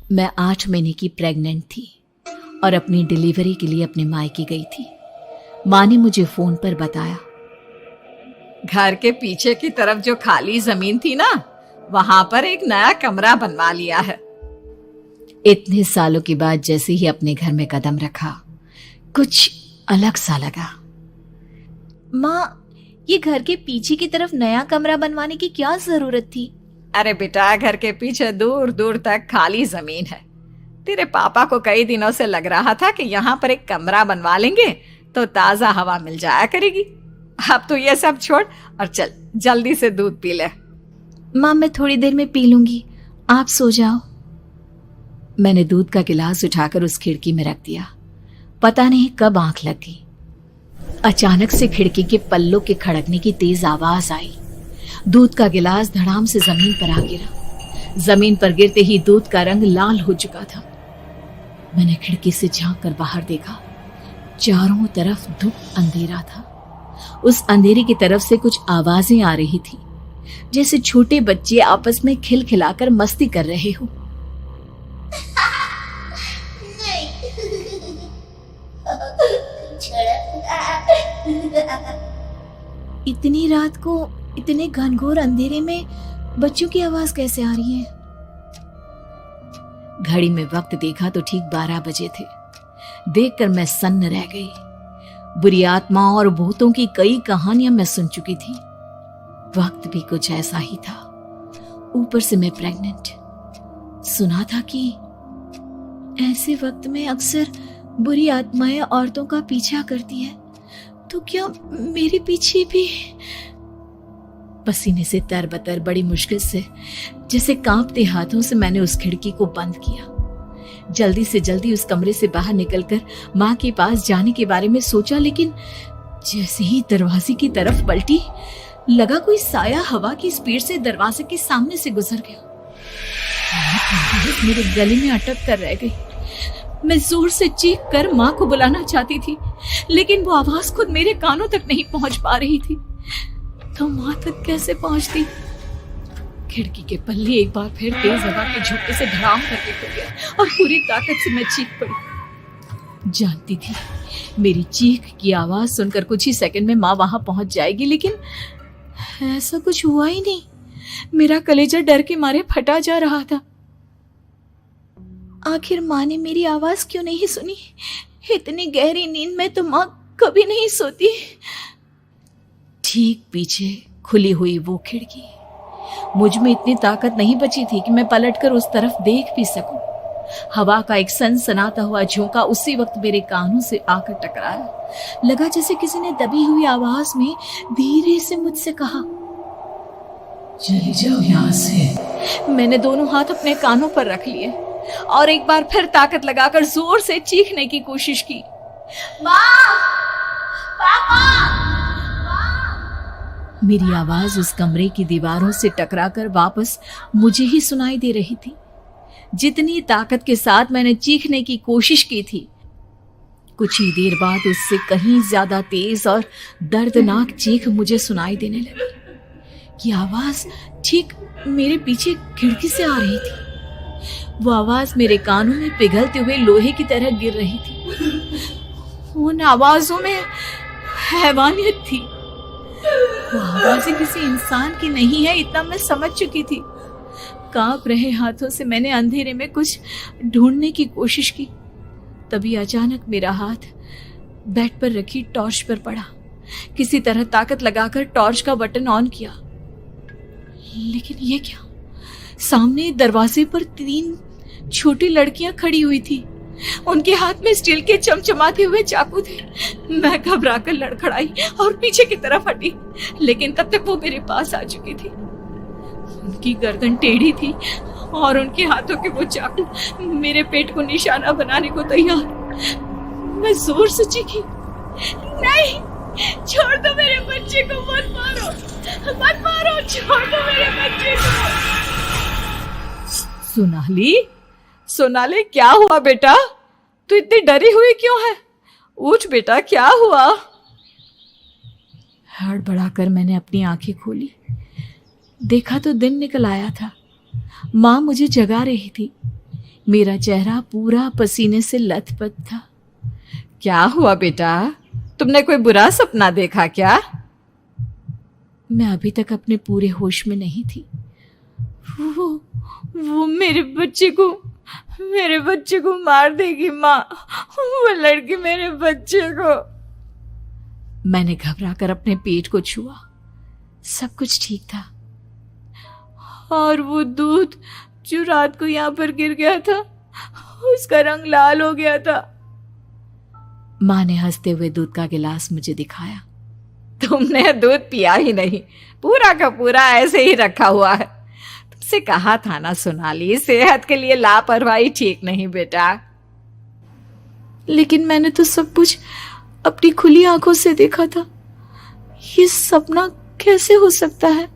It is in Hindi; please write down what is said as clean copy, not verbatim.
मैं 8 महीने की प्रेग्नेंट थी और अपनी डिलीवरी के लिए अपने मायके गई थी। माँ ने मुझे फोन पर बताया, घर के पीछे की तरफ जो खाली जमीन थी ना, वहां पर एक नया कमरा बनवा लिया है। इतने सालों के बाद जैसे ही अपने घर में कदम रखा, कुछ अलग सा लगा। माँ, ये घर के पीछे की तरफ नया कमरा बनवाने की क्या जरूरत थी? अरे बेटा, घर के पीछे दूर दूर तक खाली जमीन है। तेरे पापा को कई दिनों से लग रहा था कि यहाँ पर एक कमरा बनवा लेंगे तो ताजा हवा मिल जाया करेगी। अब तो ये सब छोड़ और चल जल्दी से दूध पी ले। माँ, मैं थोड़ी देर में पी लूंगी, आप सो जाओ। मैंने दूध का गिलास उठाकर उस खिड़की में रख दिया। पता नहीं कब आंख लग गई। अचानक से खिड़की के पल्लों के खड़कने की तेज आवाज आई। दूध का गिलास धड़ाम से जमीन पर आ गिरा। जमीन पर गिरते ही दूध का रंग लाल हो चुका था। मैंने खिड़की से झांक कर बाहर देखा। चारों तरफ धूप अंधेरा था। उस अंधेरे की तरफ से कुछ आवाजें आ रही थी, जैसे छोटे बच्चे आपस में खिलखिलाकर मस्ती कर रहे हो। इतनी रात को इतने घनघोर अंधेरे में बच्चों की आवाज कैसे आ रही है? घड़ी में वक्त देखा तो ठीक 12 बजे थे। देखकर मैं सन्न रह गई। बुरी आत्माओं और भूतों की कई कहानियां मैं सुन चुकी थी। वक्त भी कुछ ऐसा ही था। ऊपर से मैं प्रेग्नेंट। सुना था कि ऐसे वक्त में अक्सर बुरी आत्माएं औरतों का पीछा करती है, तो क्या मेरे पीछे भी? पसीने से तरबतर बड़ी मुश्किल से, जैसे कांपते हाथों से मैंने उस खिड़की को बंद किया। जल्दी से जल्दी उस कमरे से बाहर निकलकर माँ के पास जाने के बारे में सोचा, लेकिन जैसे ही दरवाजे की तरफ पलटी, लगा कोई साया हवा की स्पीड से दरवाजे के सामने से गुजर गया। मेरे गले में अटक कर रह गई। मैं जोर से चीख कर माँ को बुलाना चाहती थी, लेकिन वो आवाज खुद मेरे कानों तक नहीं पहुंच पा रही थी। तो माँ तक कैसे पहुंचती? खिड़की के पल्ले एक बार फिर तेज हवा के झोंके से धड़ाम करके खुल गया और पूरी ताकत से मैं चीख पड़ी। जानती थी मेरी चीख की आवाज सुनकर कुछ ही सेकंड में माँ वहां पहुंच जाएगी, लेकिन ऐसा कुछ हुआ ही नहीं। मेरा कलेजा डर के मारे फटा जा रहा था। आखिर माँ ने मेरी आवाज क्यों नहीं सुनी? इतनी गहरी नींद में तो माँ कभी नहीं सोती। ठीक पीछे खुली हुई वो खिड़की। मुझ में इतनी ताकत नहीं बची थी कि मैं पलटकर उस तरफ देख भी सकूं। हवा का एक सनसनाता हुआ झोंका उसी वक्त मेरे कानों से आकर टकराया। लगा जैसे किसी ने दबी हुई आवाज में धीरे से मुझसे कहा, चली जाओ यहाँ से। मैंने दोनों हाथ अपने कानों पर रख लिए और एक बार फिर ताकत लगाकर जोर से चीखने की कोशिश की। माँ! पापा! मेरी आवाज उस कमरे की दीवारों से टकराकर वापस मुझे ही सुनाई दे रही थी। जितनी ताकत के साथ मैंने चीखने की कोशिश की थी, कुछ ही देर बाद उससे कहीं ज्यादा तेज और दर्दनाक चीख मुझे सुनाई देने लगी। ये आवाज ठीक मेरे पीछे खिड़की से आ रही थी। वो आवाज मेरे कानों में पिघलते हुए लोहे की तरह गिर रही थी। उन आवाजों में हैवानियत थी। वो आवाजें किसी इंसान की नहीं है, इतना मैं समझ चुकी थी। कांप रहे हाथों से मैंने अंधेरे में कुछ ढूंढने की कोशिश की। तभी अचानक मेरा हाथ बेड पर रखी टॉर्च पर पड़ा। किसी तरह ताकत लगाकर टॉर्च का बटन ऑन किया, लेकिन ये क्या? सामने दरवाजे पर 3 छोटी लड़कियां खड़ी हुई थी। उनके हाथ में स्टील के चमचमाते हुए चाकू थे। मैं घबराकर लड़खड़ाई और पीछे की तरफ हटी, लेकिन तब तक वो मेरे पास आ चुकी थी। उनकी गर्दन टेढ़ी थी और उनके हाथों के वो चाकू मेरे पेट को निशाना बनाने को तैयार। मैं जोर से चीखी, नहीं, छोड़ दो मेरे बच्चे को, मत मारो, मत मारो, छोड़ दो मेरे बच्चे को। सोनाली, क्या हुआ बेटा? तू इतनी डरी हुई क्यों है? उठ बेटा, क्या हुआ? हड़बड़ाकर मैंने अपनी आंखें खोली। देखा तो दिन निकल आया था। माँ मुझे जगा रही थी। मेरा चेहरा पूरा पसीने से लथपथ था। क्या हुआ बेटा, तुमने कोई बुरा सपना देखा क्या? मैं अभी तक अपने पूरे होश में नहीं थी। वो मेरे बच्चे को मार देगी माँ। वो लड़की मेरे बच्चे को। मैंने घबराकर अपने पेट को छुआ। सब कुछ ठीक था। और वो दूध जो रात को यहाँ पर गिर गया था, उसका रंग लाल हो गया था। माँ ने हंसते हुए दूध का गिलास मुझे दिखाया। तुमने दूध पिया ही नहीं, पूरा का पूरा ऐसे ही रखा हुआ है। तुमसे कहा था ना सोनाली, सेहत के लिए लापरवाही ठीक नहीं बेटा। लेकिन मैंने तो सब कुछ अपनी खुली आंखों से देखा था। ये सपना कैसे हो सकता है?